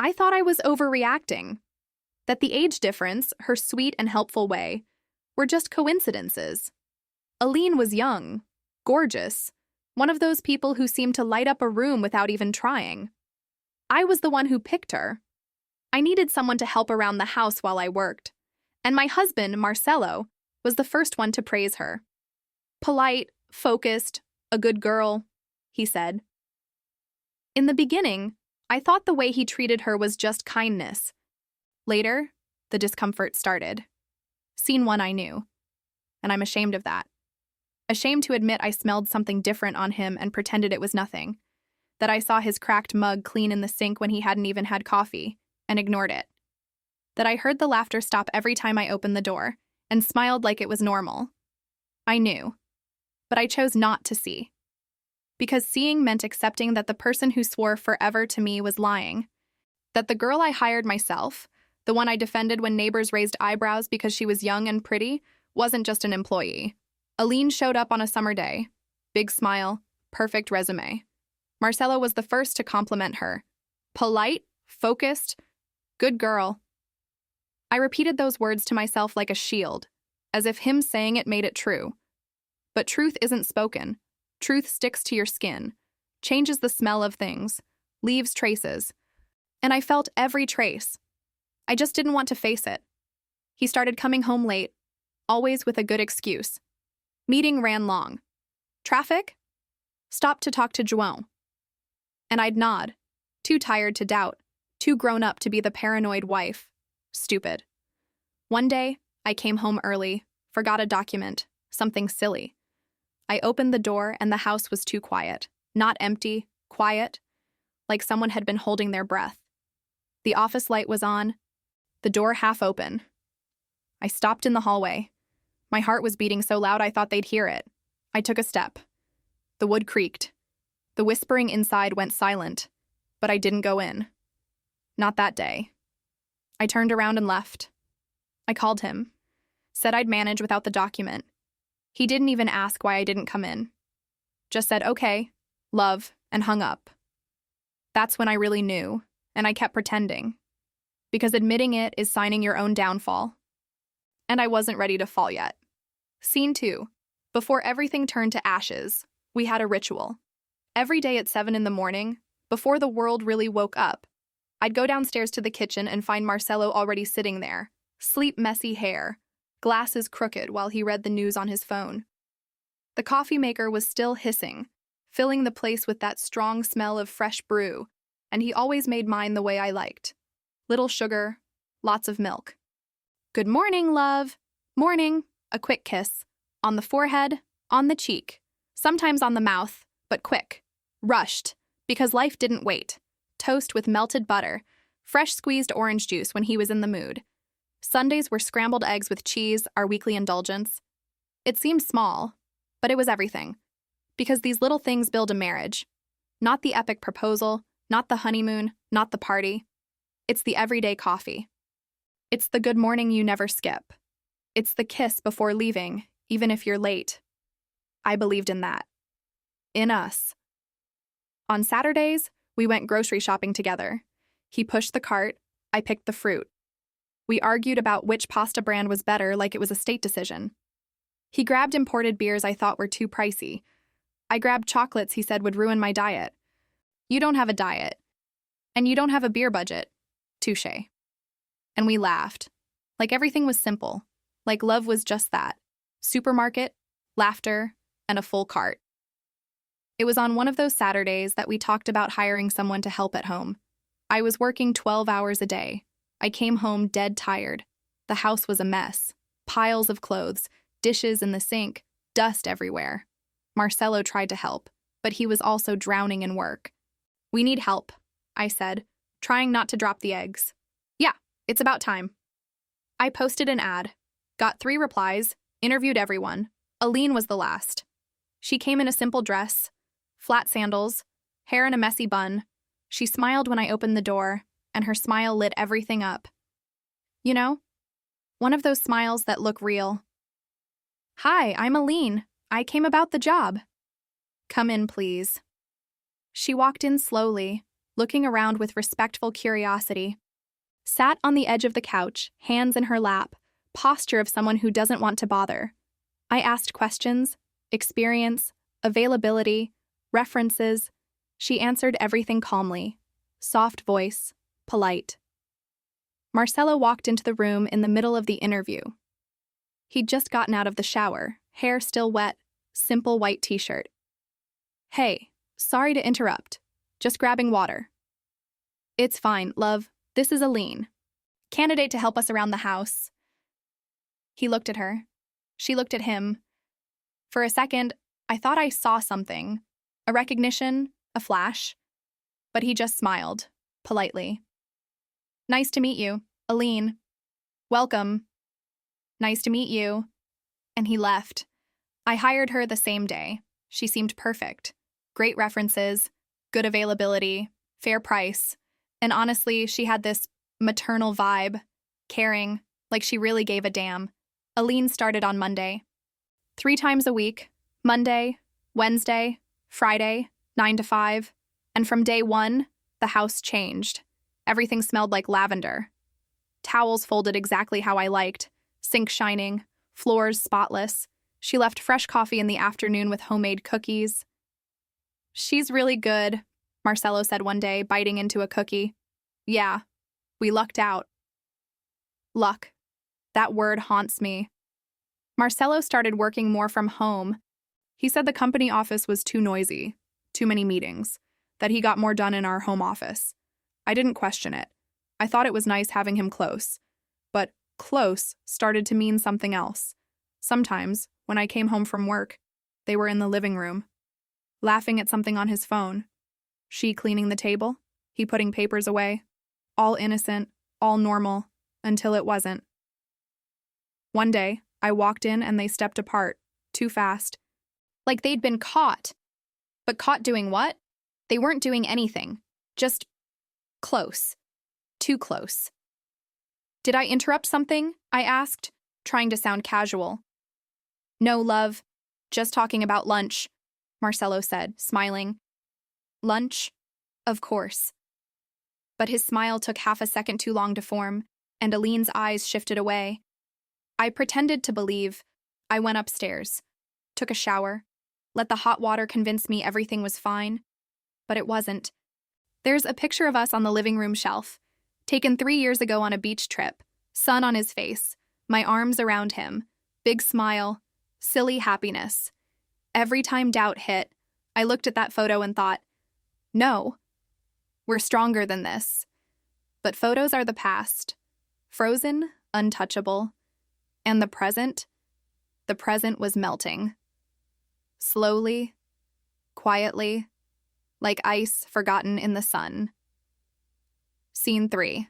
I thought I was overreacting, that the age difference, her sweet and helpful way, were just coincidences. Aline was young, gorgeous, one of those people who seemed to light up a room without even trying. I was the one who picked her. I needed someone to help around the house while I worked, and my husband, Marcelo, was the first one to praise her. Polite, focused, a good girl, he said. In the beginning, I thought the way he treated her was just kindness. Later, the discomfort started. Scene 1 I knew, and I'm ashamed of that. Ashamed to admit I smelled something different on him and pretended it was nothing. That I saw his cracked mug clean in the sink when he hadn't even had coffee, and ignored it. That I heard the laughter stop every time I opened the door, and smiled like it was normal. I knew, but I chose not to see. Because seeing meant accepting that the person who swore forever to me was lying. That the girl I hired myself, the one I defended when neighbors raised eyebrows because she was young and pretty, wasn't just an employee. Aline showed up on a summer day. Big smile, perfect resume. Marcelo was the first to compliment her. Polite, focused, good girl. I repeated those words to myself like a shield, as if him saying it made it true. But truth isn't spoken. Truth sticks to your skin, changes the smell of things, leaves traces. And I felt every trace. I just didn't want to face it. He started coming home late, always with a good excuse. Meeting ran long. Traffic? Stopped to talk to João. And I'd nod, too tired to doubt, too grown up to be the paranoid wife. Stupid. One day, I came home early, forgot a document, something silly. I opened the door and the house was too quiet. Not empty, quiet, like someone had been holding their breath. The office light was on, the door half open. I stopped in the hallway. My heart was beating so loud I thought they'd hear it. I took a step. The wood creaked. The whispering inside went silent, but I didn't go in. Not that day. I turned around and left. I called him, said I'd manage without the document. He didn't even ask why I didn't come in. Just said, okay, love, and hung up. That's when I really knew, and I kept pretending. Because admitting it is signing your own downfall. And I wasn't ready to fall yet. Scene 2. Before everything turned to ashes, we had a ritual. Every day at 7 in the morning, before the world really woke up, I'd go downstairs to the kitchen and find Marcelo already sitting there, sleep messy hair, glasses crooked while he read the news on his phone. The coffee maker was still hissing, filling the place with that strong smell of fresh brew, and he always made mine the way I liked. Little sugar, lots of milk. Good morning, love. Morning. A quick kiss. On the forehead, on the cheek, sometimes on the mouth, but quick. Rushed, because life didn't wait. Toast with melted butter, fresh squeezed orange juice when he was in the mood. Sundays were scrambled eggs with cheese, our weekly indulgence. It seemed small, but it was everything. Because these little things build a marriage. Not the epic proposal, not the honeymoon, not the party. It's the everyday coffee. It's the good morning you never skip. It's the kiss before leaving, even if you're late. I believed in that. In us. On Saturdays, we went grocery shopping together. He pushed the cart, I picked the fruit. We argued about which pasta brand was better like it was a state decision. He grabbed imported beers I thought were too pricey. I grabbed chocolates he said would ruin my diet. You don't have a diet. And you don't have a beer budget. Touché. And we laughed. Like everything was simple. Like love was just that. Supermarket, laughter, and a full cart. It was on one of those Saturdays that we talked about hiring someone to help at home. I was working 12 hours a day. I came home dead tired. The house was a mess. Piles of clothes, dishes in the sink, dust everywhere. Marcelo tried to help, but he was also drowning in work. We need help, I said, trying not to drop the eggs. Yeah, it's about time. I posted an ad, got 3 replies, interviewed everyone. Aline was the last. She came in a simple dress, flat sandals, hair in a messy bun. She smiled when I opened the door, and her smile lit everything up. You know, one of those smiles that look real. Hi, I'm Aline. I came about the job. Come in, please. She walked in slowly, looking around with respectful curiosity. Sat on the edge of the couch, hands in her lap, posture of someone who doesn't want to bother. I asked questions, experience, availability, references. She answered everything calmly. Soft voice, polite. Marcelo walked into the room in the middle of the interview. He'd just gotten out of the shower, hair still wet, simple white t-shirt. "Hey, sorry to interrupt. Just grabbing water." "It's fine, love. This is Aline. Candidate to help us around the house." He looked at her. She looked at him. For a second, I thought I saw something. A recognition, a flash. But he just smiled, politely. "Nice to meet you, Aline. Welcome. Nice to meet you." And he left. I hired her the same day. She seemed perfect. Great references, good availability, fair price. And honestly, she had this maternal vibe, caring, like she really gave a damn. Aline started on Monday. 3 times a week, Monday, Wednesday, Friday, 9 to 5. And from day 1, the house changed. Everything smelled like lavender. Towels folded exactly how I liked, sink shining, floors spotless. She left fresh coffee in the afternoon with homemade cookies. "She's really good," Marcelo said one day, biting into a cookie. "Yeah, we lucked out." Luck. That word haunts me. Marcelo started working more from home. He said the company office was too noisy, too many meetings, that he got more done in our home office. I didn't question it. I thought it was nice having him close. But close started to mean something else. Sometimes, when I came home from work, they were in the living room, laughing at something on his phone. She cleaning the table, he putting papers away. All innocent, all normal, until it wasn't. One day, I walked in and they stepped apart, too fast. Like they'd been caught. But caught doing what? They weren't doing anything. Just close. Too close. "Did I interrupt something?" I asked, trying to sound casual. "No, love. Just talking about lunch," Marcelo said, smiling. "Lunch? Of course." But his smile took half a second too long to form, and Aline's eyes shifted away. I pretended to believe. I went upstairs, took a shower, let the hot water convince me everything was fine. But it wasn't. There's a picture of us on the living room shelf, taken 3 years ago on a beach trip, sun on his face, my arms around him, big smile, silly happiness. Every time doubt hit, I looked at that photo and thought, no, we're stronger than this. But photos are the past, frozen, untouchable. And the present was melting. Slowly, quietly, like ice forgotten in the sun. Scene 3.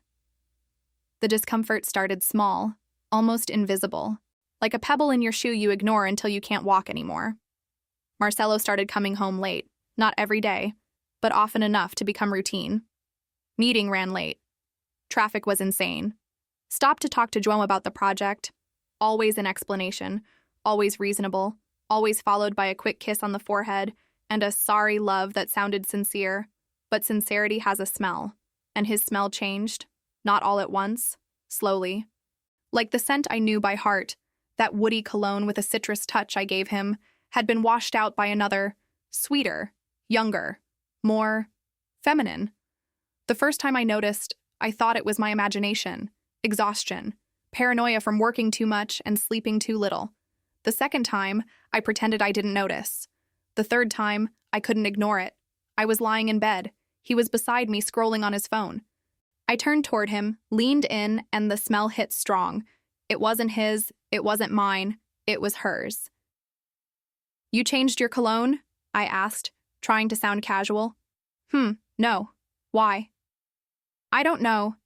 The discomfort started small, almost invisible, like a pebble in your shoe you ignore until you can't walk anymore. Marcelo started coming home late, not every day, but often enough to become routine. Meeting ran late. Traffic was insane. Stopped to talk to João about the project. Always an explanation, always reasonable, always followed by a quick kiss on the forehead and a sorry love that sounded sincere. But sincerity has a smell, and his smell changed, not all at once, slowly. Like the scent I knew by heart, that woody cologne with a citrus touch I gave him had been washed out by another, sweeter, younger, more feminine. The first time I noticed, I thought it was my imagination, exhaustion, paranoia from working too much and sleeping too little. The second time, I pretended I didn't notice. The third time, I couldn't ignore it. I was lying in bed. He was beside me scrolling on his phone. I turned toward him, leaned in, and the smell hit strong. It wasn't his, it wasn't mine, it was hers. "You changed your cologne?" I asked, trying to sound casual. No. Why?" "I don't know.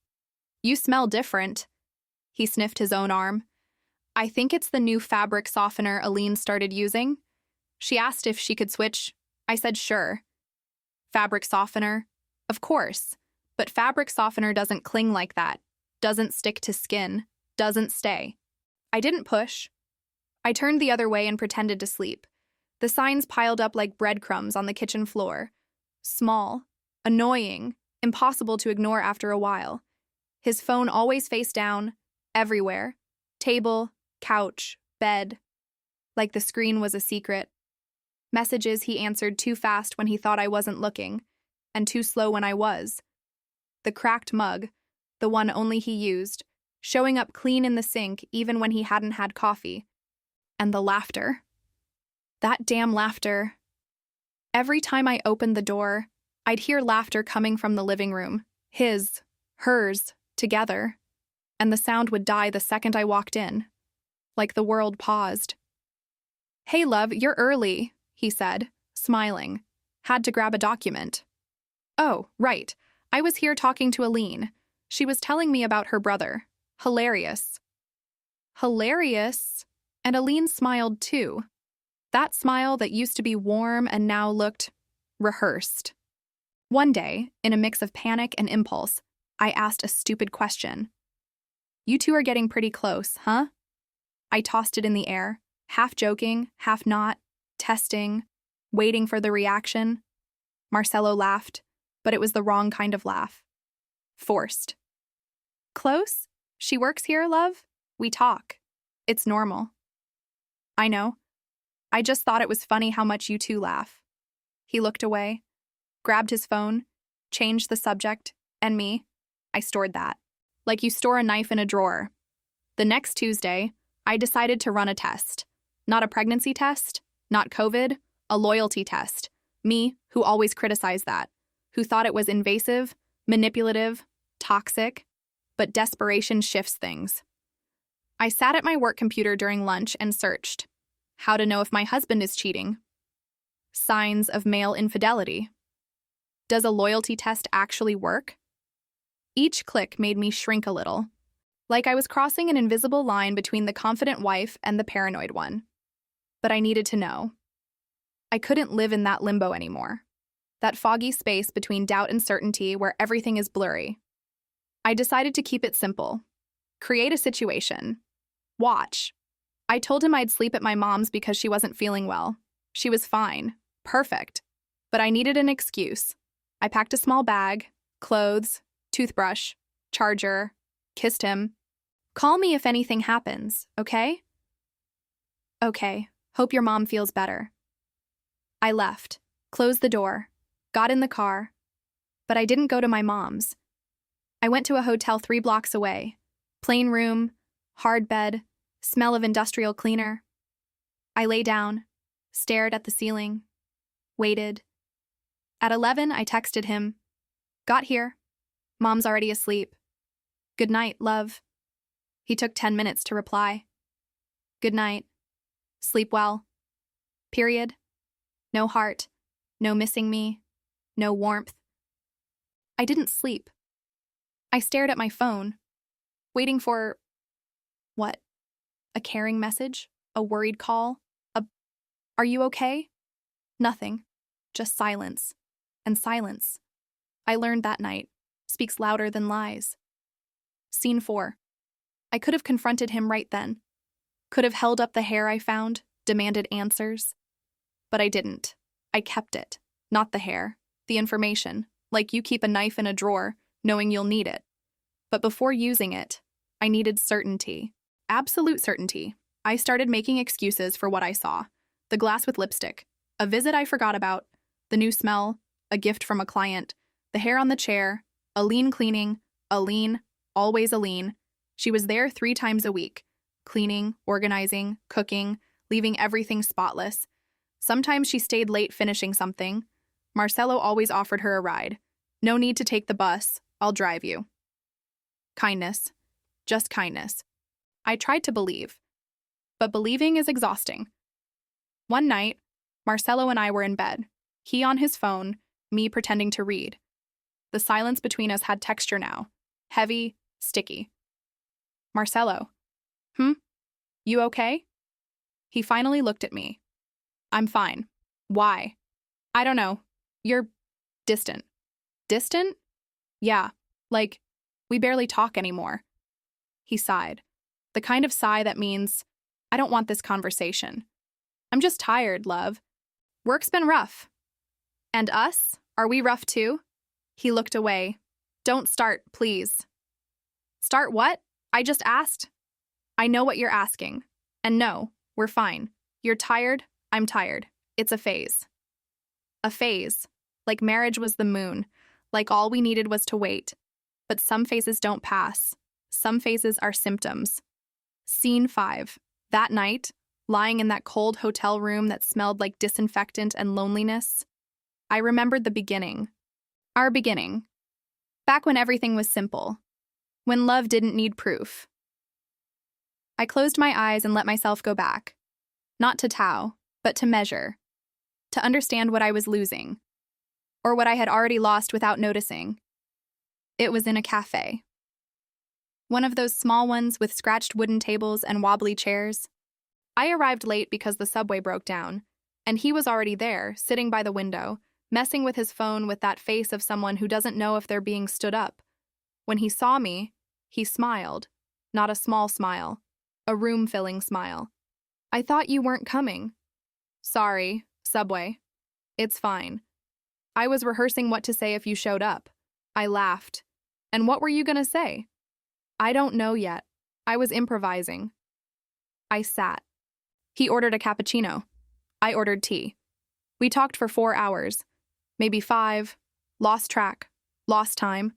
You smell different." He sniffed his own arm. "I think it's the new fabric softener Aline started using." She asked if she could switch. I said sure. Fabric softener? Of course. But fabric softener doesn't cling like that, doesn't stick to skin, doesn't stay. I didn't push. I turned the other way and pretended to sleep. The signs piled up like breadcrumbs on the kitchen floor. Small, annoying, impossible to ignore after a while. His phone always face down, everywhere. Table, couch, bed. Like the screen was a secret. Messages he answered too fast when he thought I wasn't looking, and too slow when I was. The cracked mug, the one only he used, showing up clean in the sink even when he hadn't had coffee. And the laughter. That damn laughter. Every time I opened the door, I'd hear laughter coming from the living room. His, hers, together. And the sound would die the second I walked in. Like the world paused. "Hey, love, you're early," he said, smiling. "Had to grab a document." "Oh, right. I was here talking to Aline. She was telling me about her brother. Hilarious." Hilarious? And Aline smiled too. That smile that used to be warm and now looked rehearsed. One day, in a mix of panic and impulse, I asked a stupid question. "You two are getting pretty close, huh?" I tossed it in the air, half joking, half not, testing, waiting for the reaction. Marcelo laughed, but it was the wrong kind of laugh. Forced. "Close? She works here, love? We talk. It's normal." "I know. I just thought it was funny how much you two laugh." He looked away, grabbed his phone, changed the subject, and me. I stored that. Like you store a knife in a drawer. The next Tuesday, I decided to run a test. Not a pregnancy test, not COVID, a loyalty test. Me, who always criticized that, who thought it was invasive, manipulative, toxic, but desperation shifts things. I sat at my work computer during lunch and searched. How to know if my husband is cheating. Signs of male infidelity. Does a loyalty test actually work? Each click made me shrink a little, like I was crossing an invisible line between the confident wife and the paranoid one. But I needed to know. I couldn't live in that limbo anymore. That foggy space between doubt and certainty where everything is blurry. I decided to keep it simple. Create a situation. Watch. I told him I'd sleep at my mom's because she wasn't feeling well. She was fine. Perfect. But I needed an excuse. I packed a small bag, clothes, toothbrush, charger, kissed him. "Call me if anything happens, okay?" "Okay. Hope your mom feels better." I left, closed the door, got in the car, but I didn't go to my mom's. I went to a hotel 3 blocks away. Plain room, hard bed, smell of industrial cleaner. I lay down, stared at the ceiling, waited. At 11, I texted him. "Got here. Mom's already asleep. Good night, love." He took 10 minutes to reply. "Good night. Sleep well. Period. No heart. No missing me. No warmth." I didn't sleep. I stared at my phone, waiting for... what? A caring message? A worried call? "Are you okay?" Nothing. Just silence. And silence. I learned that night. Speaks louder than lies. Scene 4. I could have confronted him right then. Could have held up the hair I found, demanded answers. But I didn't. I kept it. Not the hair. The information. Like you keep a knife in a drawer, knowing you'll need it. But before using it, I needed certainty. Absolute certainty. I started making excuses for what I saw. The glass with lipstick. A visit I forgot about. The new smell. A gift from a client. The hair on the chair. Aline cleaning. Aline. Always Aline. She was there 3 times a week. Cleaning, organizing, cooking, leaving everything spotless. Sometimes she stayed late finishing something. Marcelo always offered her a ride. "No need to take the bus. I'll drive you." Kindness. Just kindness. I tried to believe. But believing is exhausting. One night, Marcelo and I were in bed. He on his phone, me pretending to read. The silence between us had texture now. Heavy, sticky. "Marcelo. You okay?" He finally looked at me. "I'm fine. Why?" "I don't know. You're distant." "Distant?" "Yeah. Like, we barely talk anymore." He sighed. The kind of sigh that means, "I don't want this conversation. I'm just tired, love. Work's been rough." "And us? Are we rough too?" He looked away. Don't start, please. Start what? I just asked. I know what you're asking. And no, we're fine. You're tired, I'm tired. It's a phase. A phase. Like marriage was the moon. Like all we needed was to wait. But some phases don't pass. Some phases are symptoms. Scene 5. That night, lying in that cold hotel room that smelled like disinfectant and loneliness, I remembered the beginning. Our beginning. Back when everything was simple. When love didn't need proof. I closed my eyes and let myself go back. Not to Tao, but to measure. To understand what I was losing. Or what I had already lost without noticing. It was in a cafe. One of those small ones with scratched wooden tables and wobbly chairs. I arrived late because the subway broke down, and he was already there, sitting by the window, messing with his phone with that face of someone who doesn't know if they're being stood up. When he saw me, he smiled. Not a small smile. A room-filling smile. I thought you weren't coming. Sorry, subway. It's fine. I was rehearsing what to say if you showed up. I laughed. And what were you gonna say? I don't know yet. I was improvising. I sat. He ordered a cappuccino. I ordered tea. We talked for 4 hours. Maybe 5. Lost track. Lost time.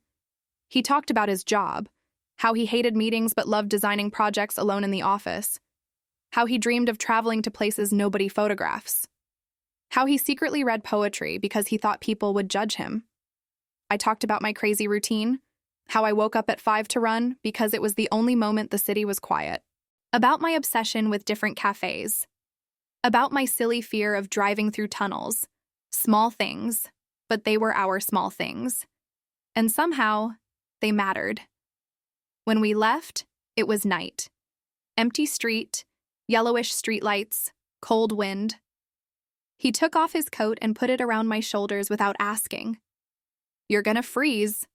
He talked about his job. How he hated meetings but loved designing projects alone in the office. How he dreamed of traveling to places nobody photographs. How he secretly read poetry because he thought people would judge him. I talked about my crazy routine. How I woke up at 5 to run because it was the only moment the city was quiet. About my obsession with different cafes. About my silly fear of driving through tunnels. Small things, but they were our small things. And somehow, they mattered. When we left, it was night. Empty street, yellowish streetlights, cold wind. He took off his coat and put it around my shoulders without asking. You're gonna freeze.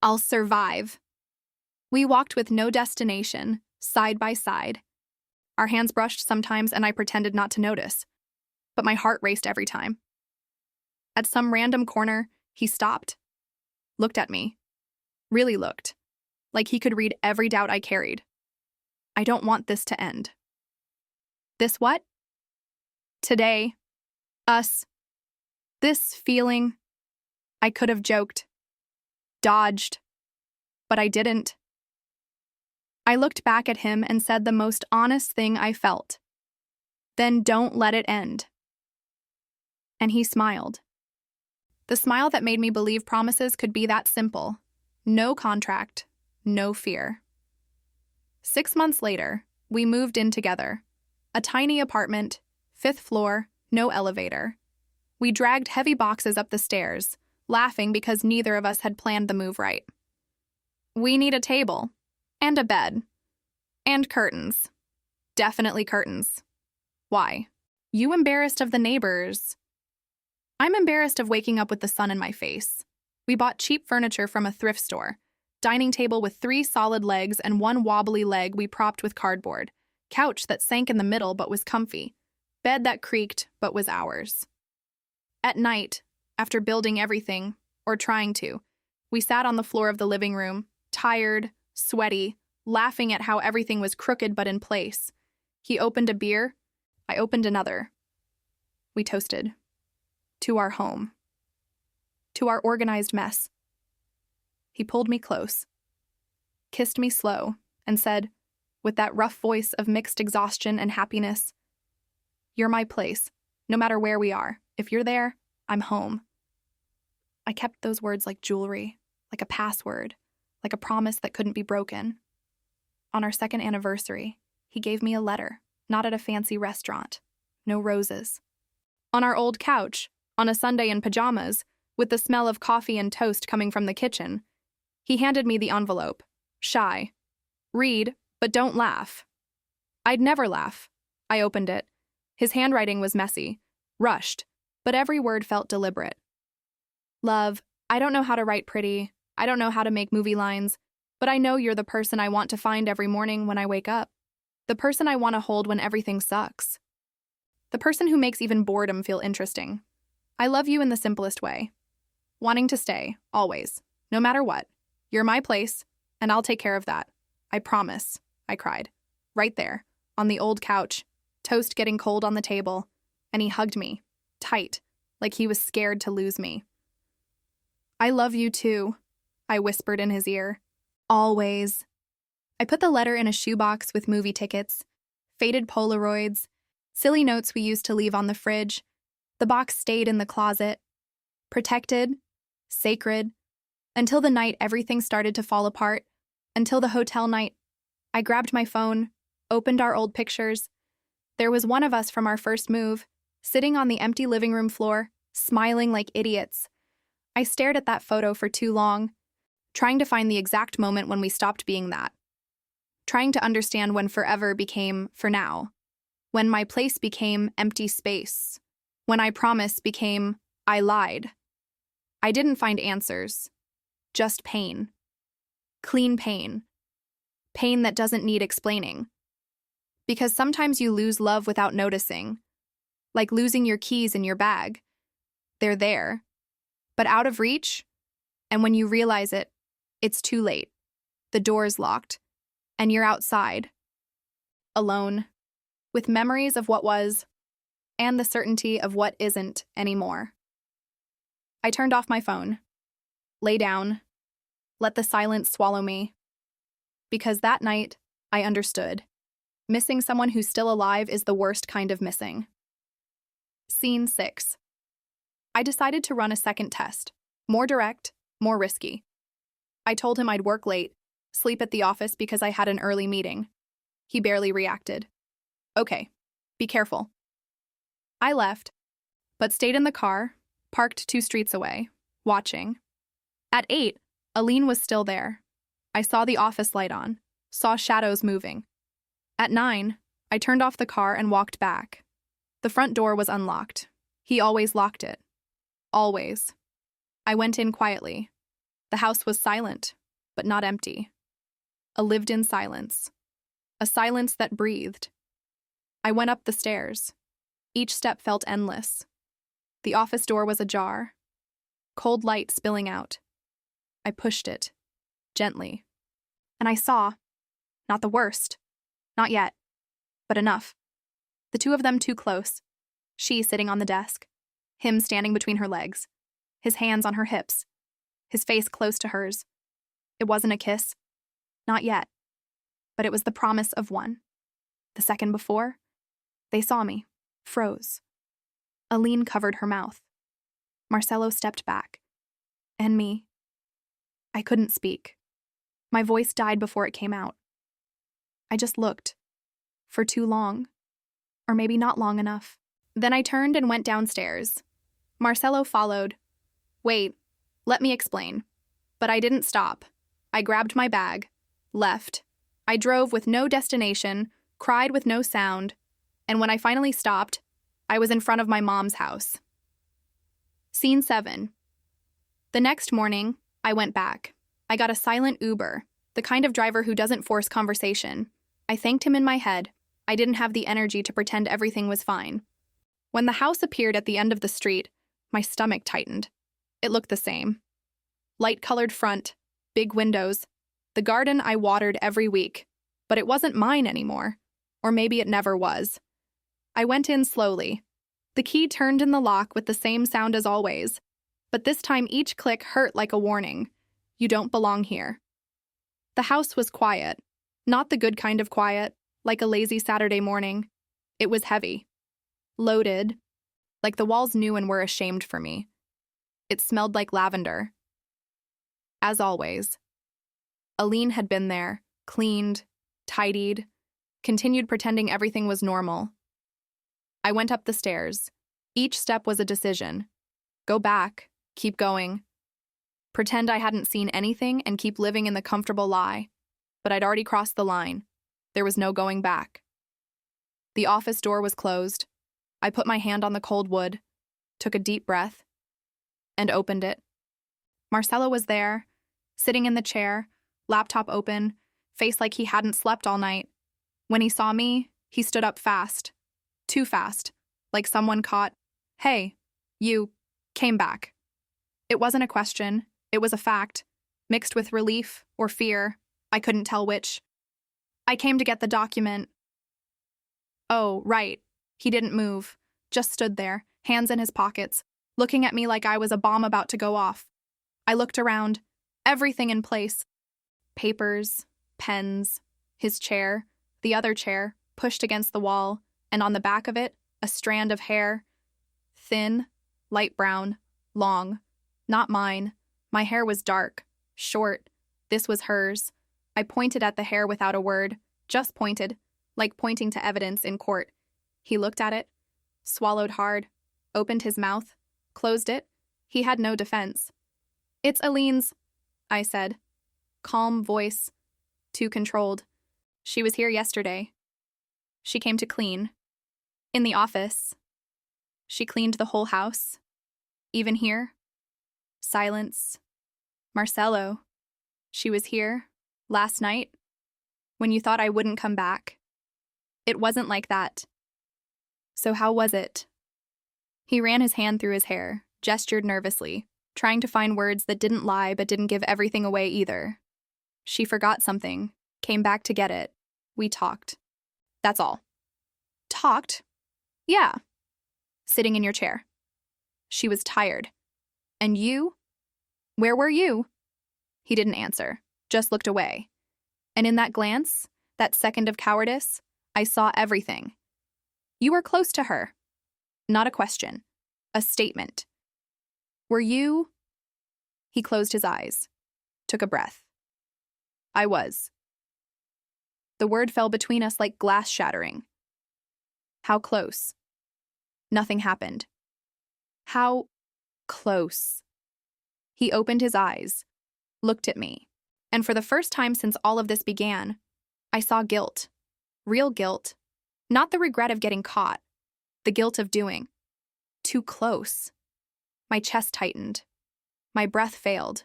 I'll survive. We walked with no destination, side by side. Our hands brushed sometimes and I pretended not to notice, but my heart raced every time. At some random corner, he stopped, looked at me, really looked, like he could read every doubt I carried. I don't want this to end. This what? Today. Us. This feeling. I could have joked. Dodged. But I didn't. I looked back at him and said the most honest thing I felt. Then don't let it end. And he smiled. The smile that made me believe promises could be that simple. No contract, no fear. 6 months later, we moved in together. A tiny apartment, 5th floor, no elevator. We dragged heavy boxes up the stairs, laughing because neither of us had planned the move right. We need a table, and a bed, and curtains. Definitely curtains. Why? You embarrassed of the neighbors? I'm embarrassed of waking up with the sun in my face. We bought cheap furniture from a thrift store. Dining table with 3 solid legs and 1 wobbly leg we propped with cardboard. Couch that sank in the middle but was comfy. Bed that creaked but was ours. At night, after building everything, or trying to, we sat on the floor of the living room, tired, sweaty, laughing at how everything was crooked but in place. He opened a beer. I opened another. We toasted. To our home. To our organized mess. He pulled me close, kissed me slow, and said, with that rough voice of mixed exhaustion and happiness, "You're my place, no matter where we are. If you're there, I'm home." I kept those words like jewelry, like a password, like a promise that couldn't be broken. On our 2nd anniversary, he gave me a letter, not at a fancy restaurant, no roses. On our old couch, on a Sunday in pajamas, with the smell of coffee and toast coming from the kitchen, he handed me the envelope, shy. Read, but don't laugh. I'd never laugh. I opened it. His handwriting was messy, rushed, but every word felt deliberate. Love, I don't know how to write pretty. I don't know how to make movie lines, but I know you're the person I want to find every morning when I wake up. The person I want to hold when everything sucks. The person who makes even boredom feel interesting. I love you in the simplest way. wanting to stay, always, no matter what. You're my place, and I'll take care of that. I promise, I cried. Right there, on the old couch, toast getting cold on the table, and he hugged me, tight, like he was scared to lose me. I love you too, I whispered in his ear. Always. I put the letter in a shoebox with movie tickets, faded Polaroids, silly notes we used to leave on the fridge. The box stayed in the closet, protected, sacred, until the night everything started to fall apart, until the hotel night. I grabbed my phone, opened our old pictures. There was one of us from our first move, sitting on the empty living room floor, smiling like idiots. I stared at that photo for too long, trying to find the exact moment when we stopped being that. Trying to understand when forever became for now. When my place became empty space. When I promise became I lied. I didn't find answers. Just pain. Clean pain. Pain that doesn't need explaining. Because sometimes you lose love without noticing. Like losing your keys in your bag. They're there, but out of reach, and when you realize it, it's too late. The door's locked, and you're outside, alone, with memories of what was, and the certainty of what isn't anymore. I turned off my phone, lay down, let the silence swallow me. Because that night, I understood. Missing someone who's still alive is the worst kind of missing. Scene 6. I decided to run a second test. More direct, more risky. I told him I'd work late, sleep at the office because I had an early meeting. He barely reacted. Okay, be careful. I left, but stayed in the car, parked 2 streets away, watching. At 8, Aline was still there. I saw the office light on, saw shadows moving. At 9, I turned off the car and walked back. The front door was unlocked. He always locked it. Always. I went in quietly. The house was silent, but not empty. A lived-in silence. A silence that breathed. I went up the stairs. Each step felt endless. The office door was ajar. Cold light spilling out. I pushed it. Gently. And I saw. Not the worst. Not yet. But enough. The 2 of them too close. She sitting on the desk. Him standing between her legs. His hands on her hips. His face close to hers. It wasn't a kiss. Not yet. But it was the promise of one. The second before, they saw me. Froze. Aline covered her mouth. Marcelo stepped back. And me. I couldn't speak. My voice died before it came out. I just looked. For too long. Or maybe not long enough. Then I turned and went downstairs. Marcelo followed. Wait, let me explain. But I didn't stop. I grabbed my bag. Left. I drove with no destination, cried with no sound, and when I finally stopped, I was in front of my mom's house. Scene 7. The next morning, I went back. I got a silent Uber, the kind of driver who doesn't force conversation. I thanked him in my head. I didn't have the energy to pretend everything was fine. When the house appeared at the end of the street, my stomach tightened. It looked the same. Light-colored front, big windows, the garden I watered every week, but it wasn't mine anymore. Or maybe it never was. I went in slowly. The key turned in the lock with the same sound as always, but this time each click hurt like a warning. You don't belong here. The house was quiet. Not the good kind of quiet, like a lazy Saturday morning. It was heavy. Loaded. Like the walls knew and were ashamed for me. It smelled like lavender. As always. Aline had been there, cleaned, tidied, continued pretending everything was normal. I went up the stairs. Each step was a decision. Go back, keep going. Pretend I hadn't seen anything and keep living in the comfortable lie. But I'd already crossed the line. There was no going back. The office door was closed. I put my hand on the cold wood, took a deep breath, and opened it. Marcelo was there, sitting in the chair, laptop open, face like he hadn't slept all night. When he saw me, he stood up fast. Too fast, like someone caught, "Hey, you, came back." It wasn't a question, it was a fact, mixed with relief or fear. I couldn't tell which. I came to get the document. Oh, right. He didn't move, just stood there, hands in his pockets, looking at me like I was a bomb about to go off. I looked around, everything in place. Papers, pens, his chair, the other chair, pushed against the wall, and on the back of it, a strand of hair. Thin, light brown, long. Not mine. My hair was dark, short. This was hers. I pointed at the hair without a word, just pointed, like pointing to evidence in court. He looked at it, swallowed hard, opened his mouth, closed it. He had no defense. It's Aline's, I said. Calm voice, too controlled. She was here yesterday. She came to clean. In the office. She cleaned the whole house. Even here. Silence. Marcelo. She was here, last night, when you thought I wouldn't come back. It wasn't like that. So how was it? He ran his hand through his hair, gestured nervously, trying to find words that didn't lie but didn't give everything away either. She forgot something, came back to get it. We talked. That's all. Talked? Yeah. Sitting in your chair. She was tired. And you? Where were you? He didn't answer, just looked away. And in that glance, that second of cowardice, I saw everything. You were close to her. Not a question. A statement. Were you? He closed his eyes, took a breath. I was. The word fell between us like glass shattering. How close? Nothing happened. How close? He opened his eyes, looked at me, and for the first time since all of this began, I saw guilt. Real guilt. Not the regret of getting caught. The guilt of doing. Too close. My chest tightened. My breath failed.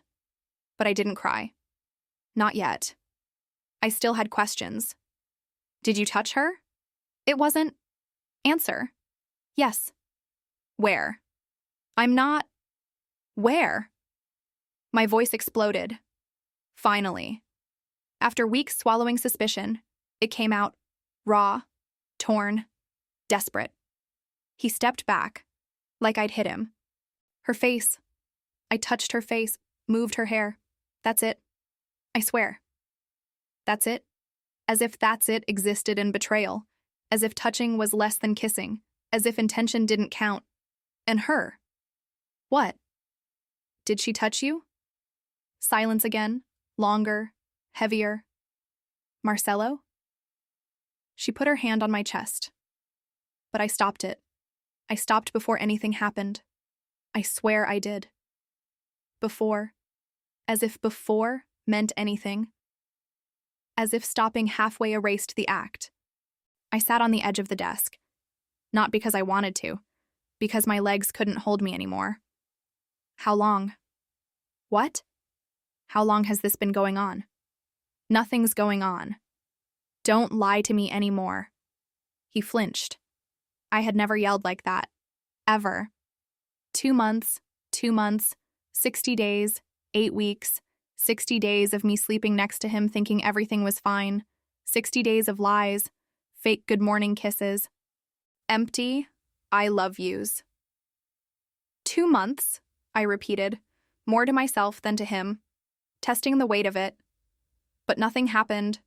But I didn't cry. Not yet. I still had questions. Did you touch her? It wasn't. Answer. Yes. Where? I'm not. Where? My voice exploded. Finally. After weeks swallowing suspicion, it came out, raw, torn, desperate. He stepped back, like I'd hit him. Her face. I touched her face, moved her hair. That's it. I swear. That's it. As if that's it existed in betrayal. As if touching was less than kissing. As if intention didn't count. And her. What? Did she touch you? Silence again, longer, heavier. Marcelo? She put her hand on my chest. But I stopped it. I stopped before anything happened. I swear I did. Before. As if before meant anything. As if stopping halfway erased the act. I sat on the edge of the desk. Not because I wanted to, because my legs couldn't hold me anymore. How long? What? How long has this been going on? Nothing's going on. Don't lie to me anymore. He flinched. I had never yelled like that. Ever. 2 months, 60 days, 8 weeks, 60 days of me sleeping next to him thinking everything was fine, 60 days of lies, fake good morning kisses, empty, I love yous. 2 months, I repeated, more to myself than to him, testing the weight of it. But nothing happened,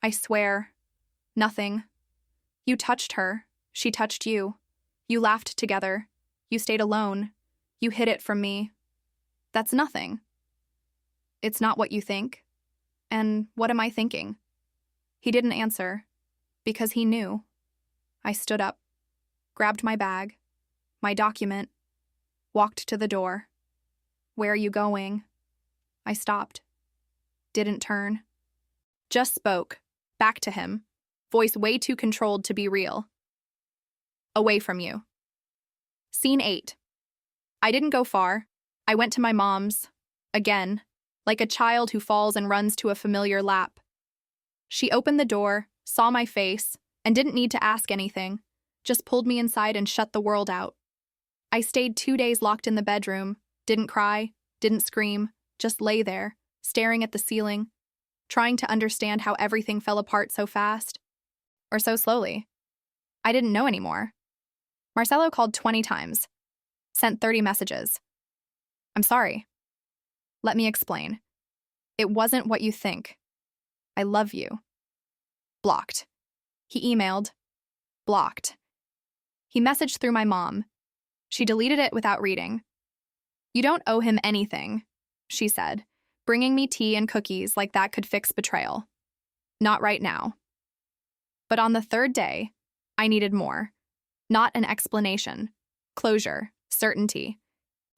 I swear. Nothing. You touched her, she touched you. You laughed together. You stayed alone. You hid it from me. That's nothing. It's not what you think. And what am I thinking? He didn't answer, because he knew. I stood up, grabbed my bag, my document, walked to the door. Where are you going? I stopped. Didn't turn. Just spoke, back to him, voice way too controlled to be real. Away from you. Scene 8. I didn't go far. I went to my mom's, again, like a child who falls and runs to a familiar lap. She opened the door, saw my face, and didn't need to ask anything, just pulled me inside and shut the world out. I stayed 2 days locked in the bedroom, didn't cry, didn't scream, just lay there, staring at the ceiling, trying to understand how everything fell apart so fast. Or so slowly. I didn't know anymore. Marcelo called 20 times, sent 30 messages. I'm sorry. Let me explain. It wasn't what you think. I love you. Blocked. He emailed. Blocked. He messaged through my mom. She deleted it without reading. You don't owe him anything, she said, bringing me tea and cookies like that could fix betrayal. Not right now. But on the third day, I needed more. Not an explanation. Closure. Certainty.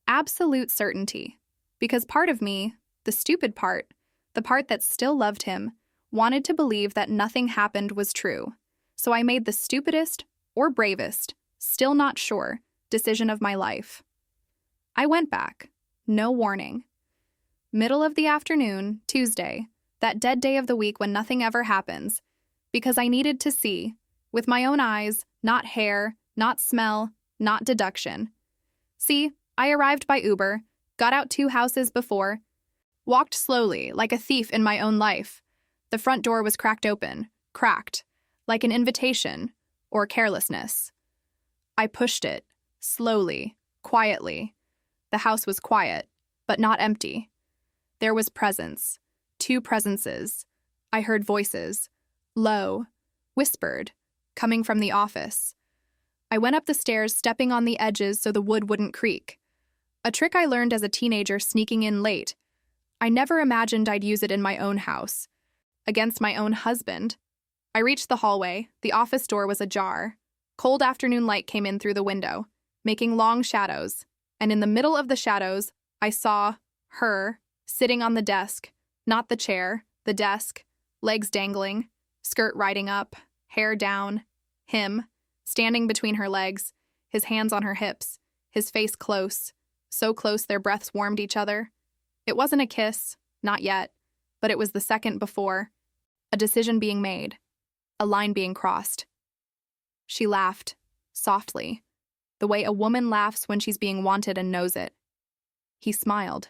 Absolute certainty. Because part of me, the stupid part, the part that still loved him, wanted to believe that nothing happened was true. So I made the stupidest, or bravest, still not sure, decision of my life. I went back. No warning. Middle of the afternoon, Tuesday, that dead day of the week when nothing ever happens, because I needed to see, with my own eyes, not hair, not smell, not deduction. See, I arrived by Uber, got out 2 houses before, walked slowly, like a thief in my own life. The front door was cracked open, cracked, like an invitation, or carelessness. I pushed it, slowly, quietly. The house was quiet, but not empty. There was presence, 2 presences. I heard voices, low, whispered, coming from the office. I went up the stairs, stepping on the edges so the wood wouldn't creak. A trick I learned as a teenager sneaking in late. I never imagined I'd use it in my own house. Against my own husband. I reached the hallway. The office door was ajar. Cold afternoon light came in through the window, making long shadows. And in the middle of the shadows, I saw her sitting on the desk, not the chair, the desk, legs dangling, skirt riding up, hair down, him, standing between her legs, his hands on her hips, his face close, so close their breaths warmed each other. It wasn't a kiss, not yet, but it was the second before, a decision being made, a line being crossed. She laughed, softly, the way a woman laughs when she's being wanted and knows it. He smiled,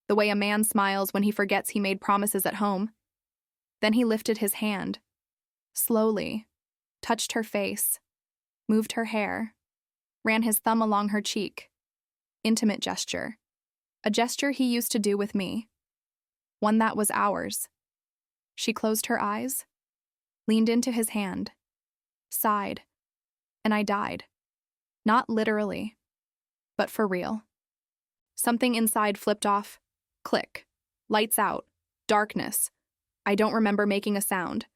the way a man smiles when he forgets he made promises at home. Then he lifted his hand, slowly, touched her face, moved her hair, ran his thumb along her cheek. Intimate gesture. A gesture he used to do with me. One that was ours. She closed her eyes, leaned into his hand, sighed, and I died. Not literally, but for real. Something inside flipped off. Click. Lights out. Darkness. I don't remember making a sound,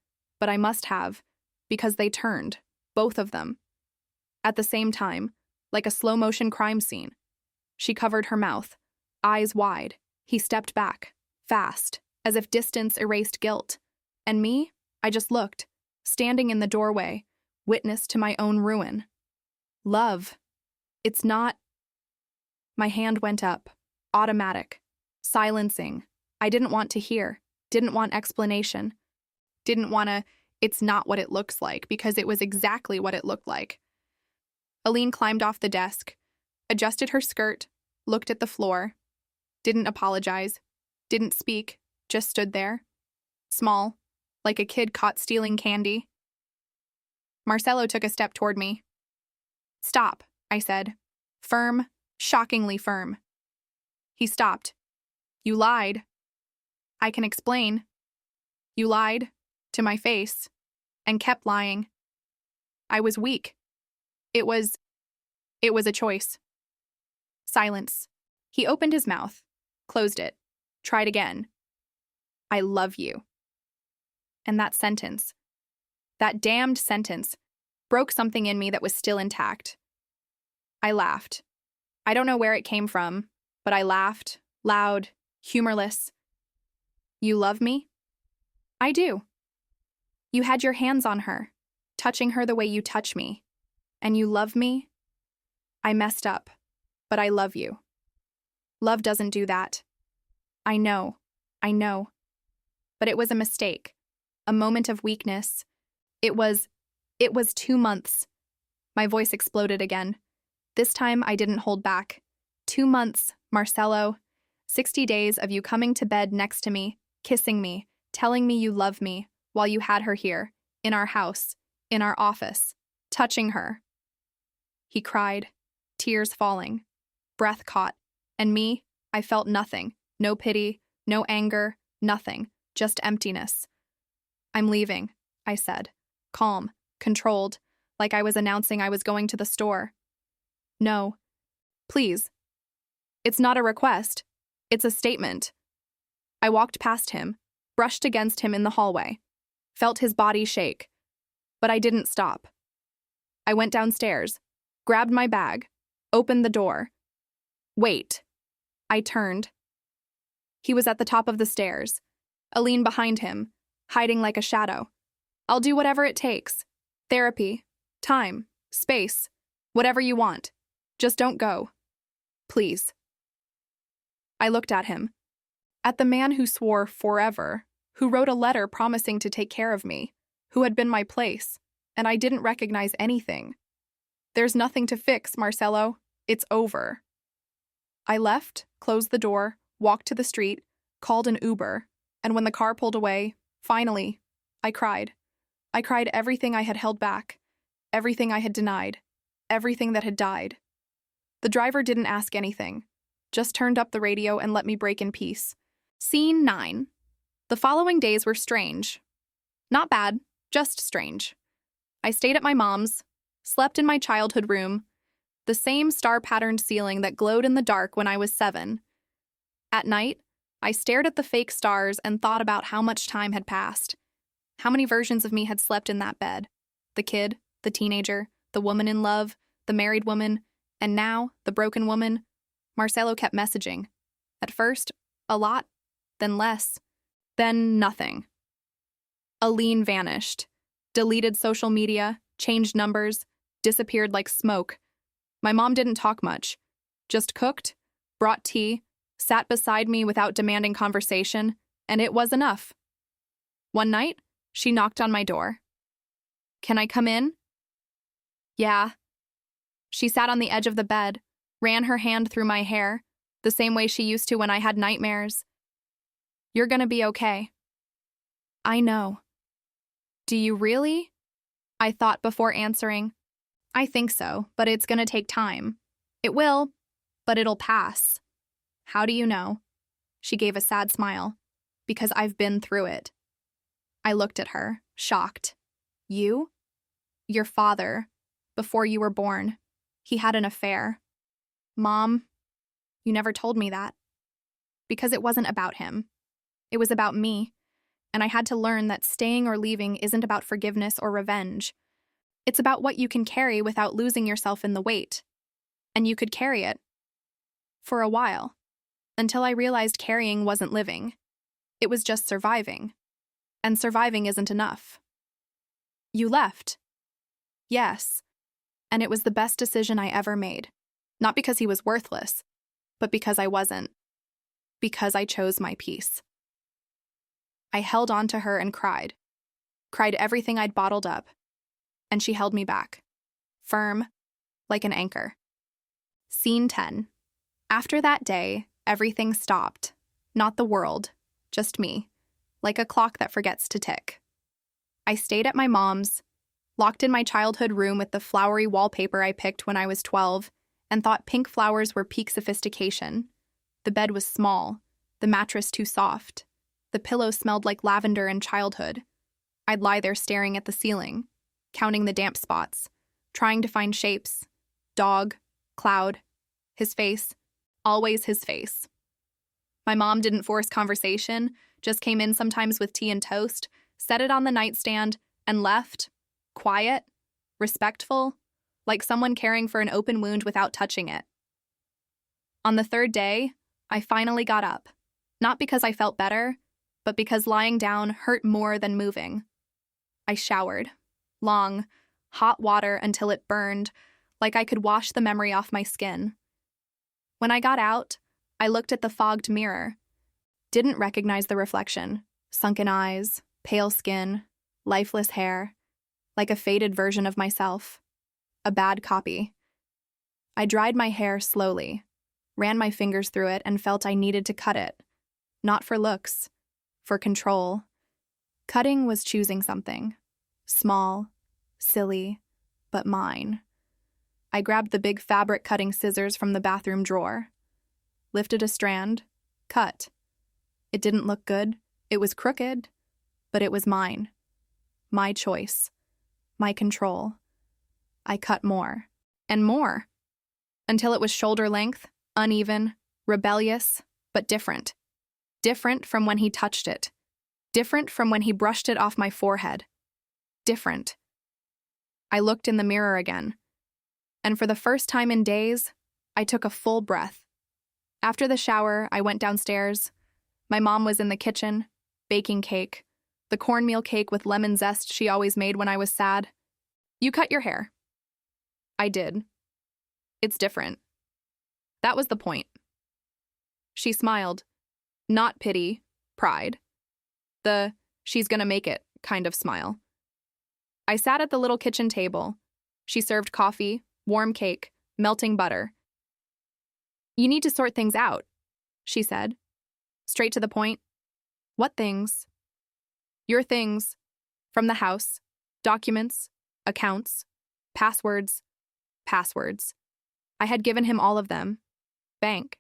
but I must have, because they turned, both of them. At the same time, like a slow-motion crime scene. She covered her mouth, eyes wide. He stepped back, fast, as if distance erased guilt. And me? I just looked, standing in the doorway, witness to my own ruin. Love. It's not... My hand went up, automatic, silencing. I didn't want to hear, didn't want explanation, didn't want to, it's not what it looks like, because it was exactly what it looked like. Aline climbed off the desk, adjusted her skirt, looked at the floor, didn't apologize, didn't speak, just stood there. Small, like a kid caught stealing candy. Marcelo took a step toward me. Stop, I said. Firm, shockingly firm. He stopped. You lied. I can explain. You lied, to my face, and kept lying. I was weak. It was a choice. Silence. He opened his mouth, closed it, tried again. I love you. And that sentence, that damned sentence, broke something in me that was still intact. I laughed. I don't know where it came from, but I laughed, loud, humorless. You love me? I do. You had your hands on her, touching her the way you touch me. And you love me? I messed up, but I love you. Love doesn't do that. I know. But it was a mistake, a moment of weakness. It was 2 months. My voice exploded again. This time I didn't hold back. 2 months, Marcelo. 60 days of you coming to bed next to me, kissing me, telling me you love me while you had her here, in our house, in our office, touching her. He cried, tears falling, breath caught, and me, I felt nothing, no pity, no anger, nothing, just emptiness. I'm leaving, I said, calm, controlled, like I was announcing I was going to the store. No. Please. It's not a request. It's a statement. I walked past him, brushed against him in the hallway, felt his body shake. But I didn't stop. I went downstairs, grabbed my bag, opened the door. Wait. I turned. He was at the top of the stairs, Aline behind him, hiding like a shadow. I'll do whatever it takes. Therapy, time, space, whatever you want. Just don't go. Please. I looked at him. At the man who swore forever, who wrote a letter promising to take care of me, who had been my place, and I didn't recognize anything. There's nothing to fix, Marcelo. It's over. I left, closed the door, walked to the street, called an Uber, and when the car pulled away, finally, I cried. I cried everything I had held back, everything I had denied, everything that had died. The driver didn't ask anything, just turned up the radio and let me break in peace. Scene 9. The following days were strange. Not bad, just strange. I stayed at my mom's, slept in my childhood room, the same star-patterned ceiling that glowed in the dark when I was 7. At night, I stared at the fake stars and thought about how much time had passed. How many versions of me had slept in that bed? The kid, the teenager, the woman in love, the married woman, and now, the broken woman. Marcelo kept messaging. At first, a lot, then less, then nothing. Aline vanished, deleted social media, changed numbers, disappeared like smoke. My mom didn't talk much, just cooked, brought tea, sat beside me without demanding conversation, and it was enough. One night, she knocked on my door. Can I come in? Yeah. She sat on the edge of the bed, ran her hand through my hair, the same way she used to when I had nightmares. You're gonna be okay. I know. Do you really? I thought before answering. I think so, but it's gonna take time. It will, but it'll pass. How do you know? She gave a sad smile. Because I've been through it. I looked at her, shocked. You? Your father, before you were born, he had an affair. Mom, you never told me that. Because it wasn't about him. It was about me, and I had to learn that staying or leaving isn't about forgiveness or revenge. It's about what you can carry without losing yourself in the weight. And you could carry it. For a while. Until I realized carrying wasn't living. It was just surviving. And surviving isn't enough. You left. Yes. And it was the best decision I ever made. Not because he was worthless, but because I wasn't. Because I chose my peace. I held on to her and cried. Cried everything I'd bottled up. And she held me back. Firm, like an anchor. Scene 10. After that day, everything stopped. Not the world, just me. Like a clock that forgets to tick. I stayed at my mom's, locked in my childhood room with the flowery wallpaper I picked when I was 12, and thought pink flowers were peak sophistication. The bed was small, the mattress too soft. The pillow smelled like lavender and childhood. I'd lie there staring at the ceiling, counting the damp spots, trying to find shapes. Dog, cloud, his face, always his face. My mom didn't force conversation, just came in sometimes with tea and toast, set it on the nightstand, and left, quiet, respectful, like someone caring for an open wound without touching it. On the third day, I finally got up, not because I felt better, but because lying down hurt more than moving. I showered, long, hot water until it burned, like I could wash the memory off my skin. When I got out, I looked at the fogged mirror. Didn't recognize the reflection. Sunken eyes, pale skin, lifeless hair, like a faded version of myself. A bad copy. I dried my hair slowly, ran my fingers through it, and felt I needed to cut it. Not for looks, for control. Cutting was choosing something. Small, silly, but mine. I grabbed the big fabric cutting scissors from the bathroom drawer. Lifted a strand, cut. It didn't look good, it was crooked, but it was mine. My choice. My control. I cut more, and more, until it was shoulder length, uneven, rebellious, but different. Different from when he touched it. Different from when he brushed it off my forehead. Different. I looked in the mirror again, and for the first time in days, I took a full breath. After the shower, I went downstairs. My mom was in the kitchen, baking cake, the cornmeal cake with lemon zest she always made when I was sad. "You cut your hair." I did. "It's different." That was the point. She smiled. Not pity, pride. The "she's gonna make it" kind of smile. I sat at the little kitchen table. She served coffee, warm cake, melting butter. "You need to sort things out," she said. Straight to the point. "What things?" "Your things. From the house. Documents. Accounts. Passwords. Passwords." I had given him all of them. Bank.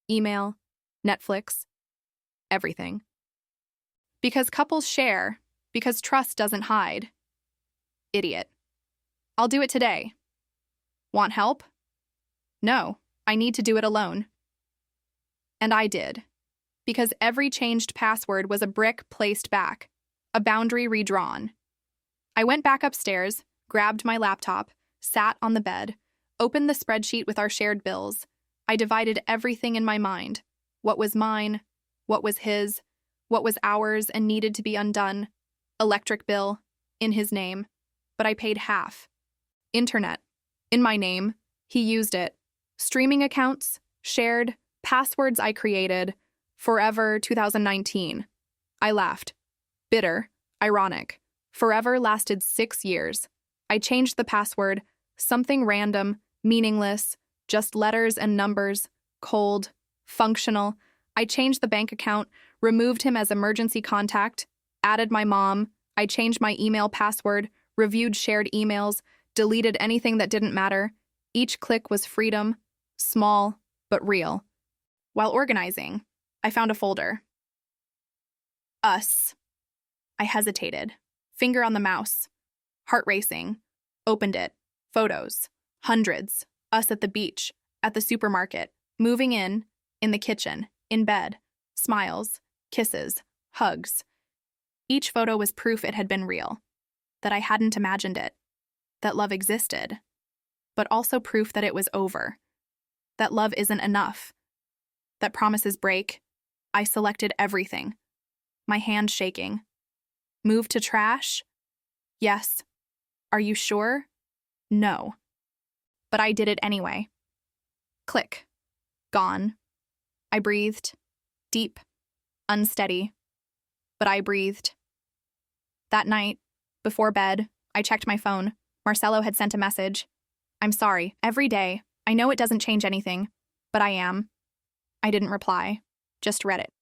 Email. Netflix. Everything. Because couples share. Because trust doesn't hide. Idiot. "I'll do it today." "Want help?" "No, I need to do it alone." And I did. Because every changed password was a brick placed back, a boundary redrawn. I went back upstairs, grabbed my laptop, sat on the bed, opened the spreadsheet with our shared bills. I divided everything in my mind. What was mine, what was his, what was ours and needed to be undone. Electric bill, in his name, but I paid half. Internet, in my name, he used it. Streaming accounts, shared, passwords I created. Forever 2019. I laughed. Bitter, ironic. Forever lasted 6 years. I changed the password, something random, meaningless, just letters and numbers, cold, functional. I changed the bank account, removed him as emergency contact, added my mom. I changed my email password, reviewed shared emails, deleted anything that didn't matter. Each click was freedom, small but real. While organizing, I found a folder. Us. I hesitated. Finger on the mouse. Heart racing. Opened it. Photos. Hundreds. Us at the beach. At the supermarket. Moving in the kitchen. In bed. Smiles. Kisses. Hugs. Each photo was proof it had been real. That I hadn't imagined it. That love existed. But also proof that it was over. That love isn't enough. That promises break. I selected everything. My hand shaking. Move to trash? Yes. Are you sure? No. But I did it anyway. Click. Gone. I breathed. Deep. Unsteady. But I breathed. That night, before bed, I checked my phone. Marcelo had sent a message. "I'm sorry, every day. I know it doesn't change anything, but I am." I didn't reply. Just read it,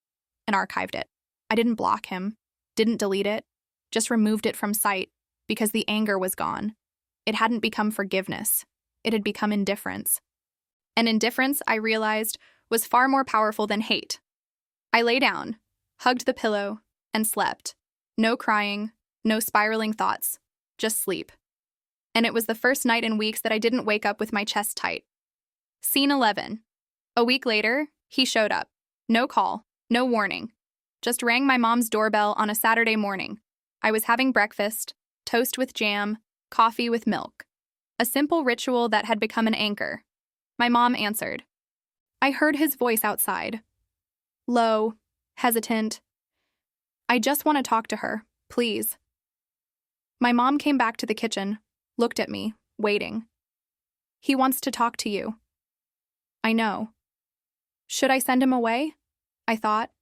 and archived it. I didn't block him, didn't delete it, just removed it from sight because the anger was gone. It hadn't become forgiveness. It had become indifference. And indifference, I realized, was far more powerful than hate. I lay down, hugged the pillow, and slept. No crying, no spiraling thoughts, just sleep. And it was the first night in weeks that I didn't wake up with my chest tight. Scene 11. A week later, he showed up. No call, no warning. Just rang my mom's doorbell on a Saturday morning. I was having breakfast, toast with jam, coffee with milk. A simple ritual that had become an anchor. My mom answered. I heard his voice outside. Low, hesitant. "I just want to talk to her, please." My mom came back to the kitchen, looked at me, waiting. "He wants to talk to you." "I know." Should I send him away? I thought.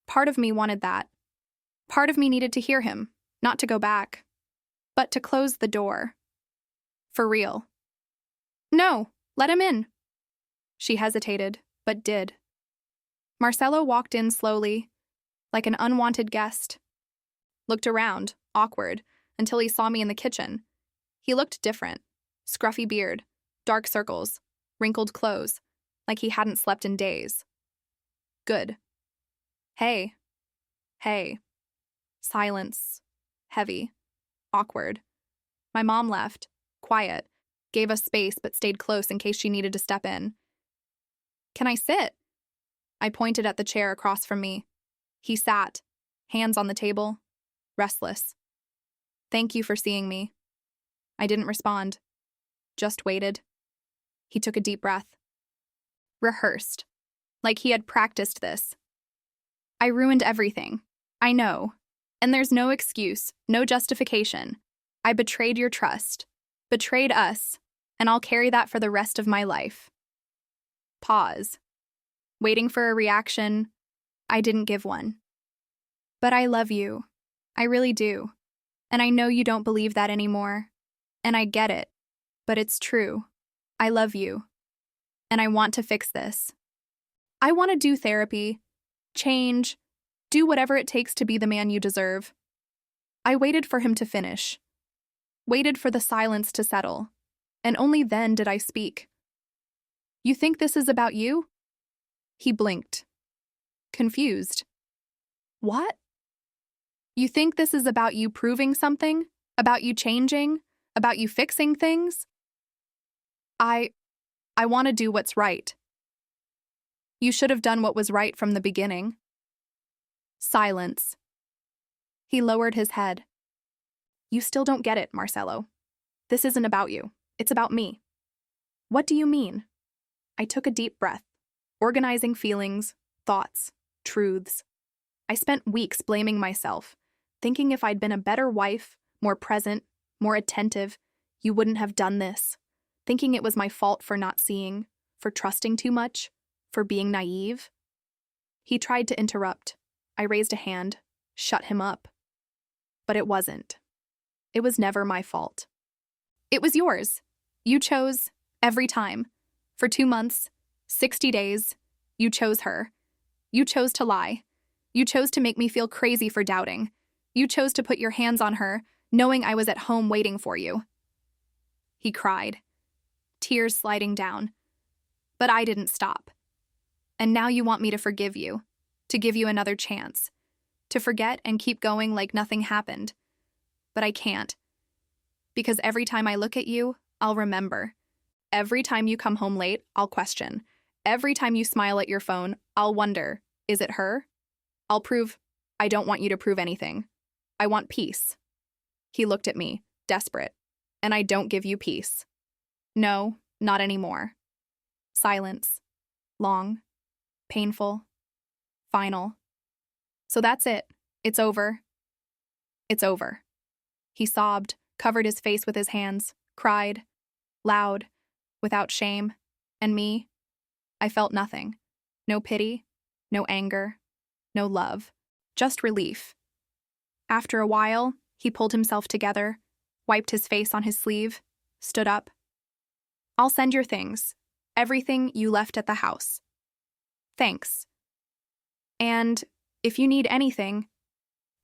Part of me wanted that. Part of me needed to hear him, not to go back, but to close the door. For real. "No, let him in." She hesitated, but did. Marcelo walked in slowly, like an unwanted guest. Looked around, awkward, until he saw me in the kitchen. He looked different. Scruffy beard, dark circles, wrinkled clothes, like he hadn't slept in days. Good. Hey. Hey. Silence. Heavy. Awkward. My mom left, quiet, gave us space but stayed close in case she needed to step in. Can I sit? I pointed at the chair across from me. He sat, hands on the table, restless. Thank you for seeing me. I didn't respond. Just waited. He took a deep breath. Rehearsed. Like he had practiced this. I ruined everything. I know. And there's no excuse, no justification. I betrayed your trust. Betrayed us. And I'll carry that for the rest of my life. Pause. Waiting for a reaction. I didn't give one. But I love you. I really do. And I know you don't believe that anymore. And I get it. But it's true. I love you. And I want to fix this. I want to do therapy, change, do whatever it takes to be the man you deserve. I waited for him to finish. Waited for the silence to settle. And only then did I speak. You think this is about you? He blinked. Confused. What? You think this is about you proving something? About you changing? About you fixing things? I want to do what's right. You should have done what was right from the beginning. Silence. He lowered his head. You still don't get it, Marcelo. This isn't about you. It's about me. What do you mean? I took a deep breath, organizing feelings, thoughts, truths. I spent weeks blaming myself, thinking if I'd been a better wife, more present, more attentive, you wouldn't have done this. Thinking it was my fault for not seeing, for trusting too much, for being naive. He tried to interrupt. I raised a hand, shut him up. But it wasn't. It was never my fault. It was yours. You chose, every time. For 2 months, 60 days, you chose her. You chose to lie. You chose to make me feel crazy for doubting. You chose to put your hands on her, knowing I was at home waiting for you. He cried, tears sliding down. But I didn't stop. And now you want me to forgive you, to give you another chance, to forget and keep going like nothing happened. But I can't. Because every time I look at you, I'll remember. Every time you come home late, I'll question. Every time you smile at your phone, I'll wonder, is it her? I'll prove. I don't want you to prove anything. I want peace. He looked at me, desperate. And I don't give you peace. No, not anymore. Silence. Long. Painful. Final. So that's it. It's over. It's over. He sobbed, covered his face with his hands, cried. Loud. Without shame. And me? I felt nothing. No pity. No anger. No love. Just relief. After a while, he pulled himself together, wiped his face on his sleeve, stood up. I'll send your things. Everything you left at the house. Thanks. And if you need anything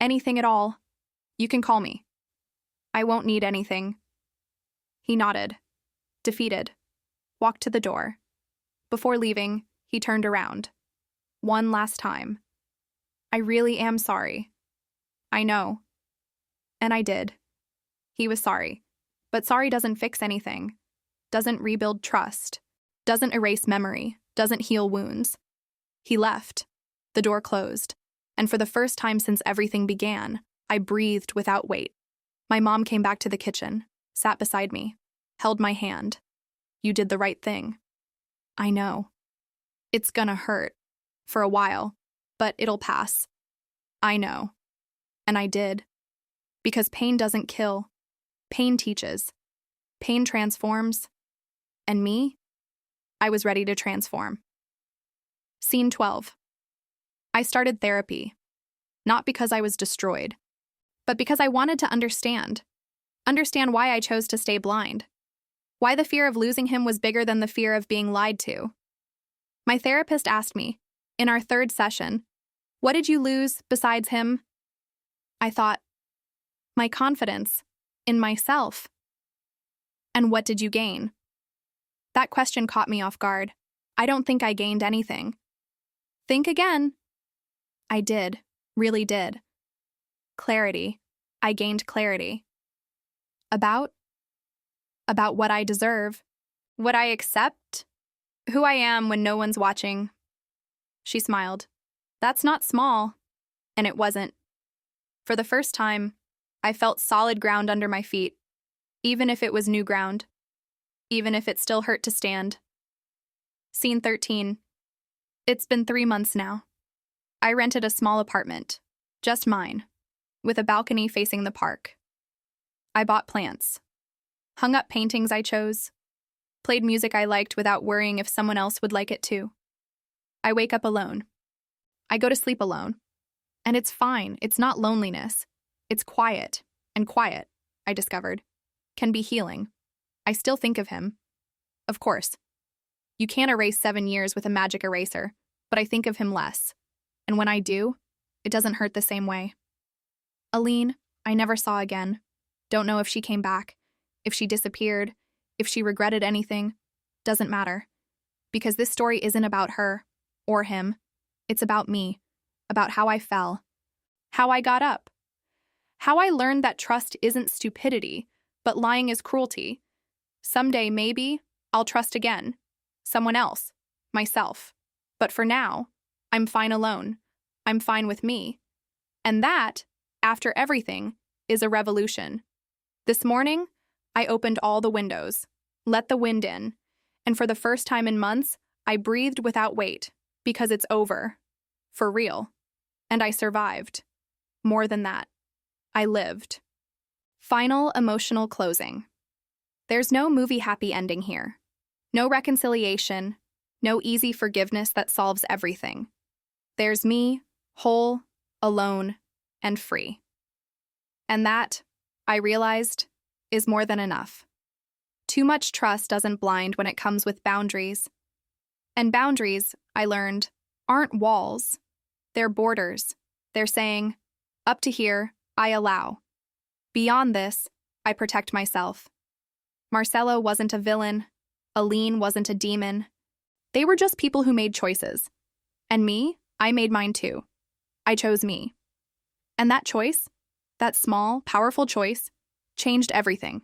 at all, you can call me. I won't need anything. He nodded, defeated, walked to the door. Before leaving, he turned around. One last time. I really am sorry. I know. And I did. He was sorry. But sorry doesn't fix anything. Doesn't rebuild trust. Doesn't erase memory. Doesn't heal wounds. He left. The door closed. And for the first time since everything began, I breathed without weight. My mom came back to the kitchen, sat beside me, held my hand. You did the right thing. I know. It's gonna hurt. For a while. But it'll pass. I know. And I did. Because pain doesn't kill. Pain teaches. Pain transforms. And me? I was ready to transform. Scene 12. I started therapy. Not because I was destroyed, but because I wanted to understand. Understand why I chose to stay blind. Why the fear of losing him was bigger than the fear of being lied to. My therapist asked me, in our third session, what did you lose besides him? I thought, my confidence in myself. And what did you gain? That question caught me off guard. I don't think I gained anything. Think again. I did, really did. Clarity. I gained clarity. About what I deserve, what I accept, who I am when no one's watching. She smiled. That's not small. And it wasn't. For the first time, I felt solid ground under my feet, even if it was new ground, even if it still hurt to stand. Scene 13. It's been 3 months now. I rented a small apartment, just mine, with a balcony facing the park. I bought plants, hung up paintings I chose, played music I liked without worrying if someone else would like it too. I wake up alone. I go to sleep alone. And it's fine, it's not loneliness. It's quiet, and quiet, I discovered, can be healing. I still think of him. Of course. You can't erase 7 years with a magic eraser, but I think of him less. And when I do, it doesn't hurt the same way. Aline, I never saw again. Don't know if she came back, if she disappeared, if she regretted anything. Doesn't matter. Because this story isn't about her, or him. It's about me, about how I fell, how I got up, how I learned that trust isn't stupidity, but lying is cruelty. Someday, maybe, I'll trust again. Someone else. Myself. But for now, I'm fine alone. I'm fine with me. And that, after everything, is a revolution. This morning, I opened all the windows, let the wind in, and for the first time in months, I breathed without weight, because it's over. For real. And I survived. More than that. I lived. Final emotional closing. There's no movie happy ending here. No reconciliation, no easy forgiveness that solves everything. There's me, whole, alone, and free. And that, I realized, is more than enough. Too much trust doesn't blind when it comes with boundaries. And boundaries, I learned, aren't walls. They're borders. They're saying, up to here, I allow. Beyond this, I protect myself. Marcelo wasn't a villain. Aline wasn't a demon. They were just people who made choices. And me, I made mine too. I chose me. And that choice, that small, powerful choice, changed everything.